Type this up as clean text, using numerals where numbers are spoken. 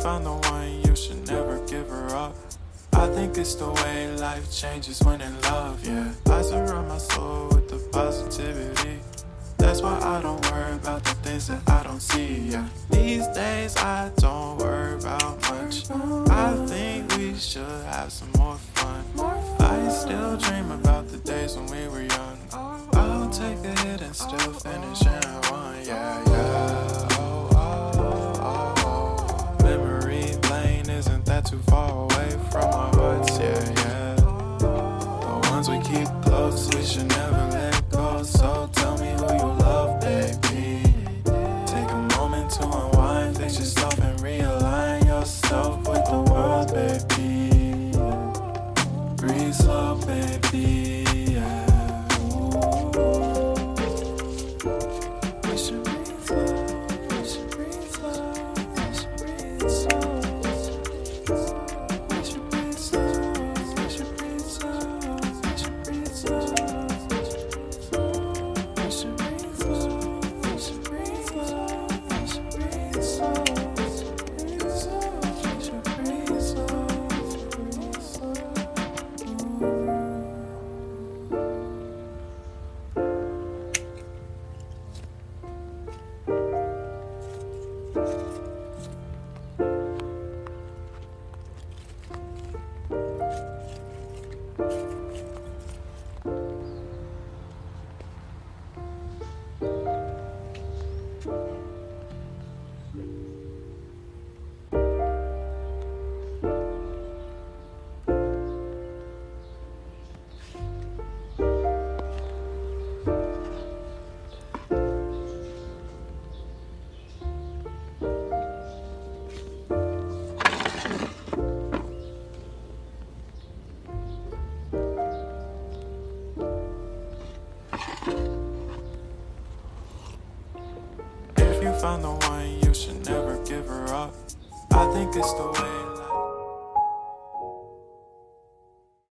found the one, you should never give her up. I think it's the way life changes when in love, yeah. I surround my soul with the positivity. That's why I don't worry about the things that I don't see, yeah. These days I don't worry about much. I think we should have some more fun. I still dream about the days when we were young. I'll take a hit and still finish in one, yeah, yeah. Oh, oh, oh, oh. Memory lane isn't that too far away from our hearts, yeah, yeah. The ones we keep close, we should never let go. So tell me who you love, baby. Take a moment to unwind, fix yourself and realign yourself with the world, baby. Breathe slow, baby, yeah. We should breathe slow, we should breathe slow, we should breathe slow. We should breathe slow, we should breathe slow, we should breathe slow. We should breathe slow, we should breathe slow, we should breathe slow. We should breathe slow, breathe slow. If you found the one, you should never give her up. I think it's the way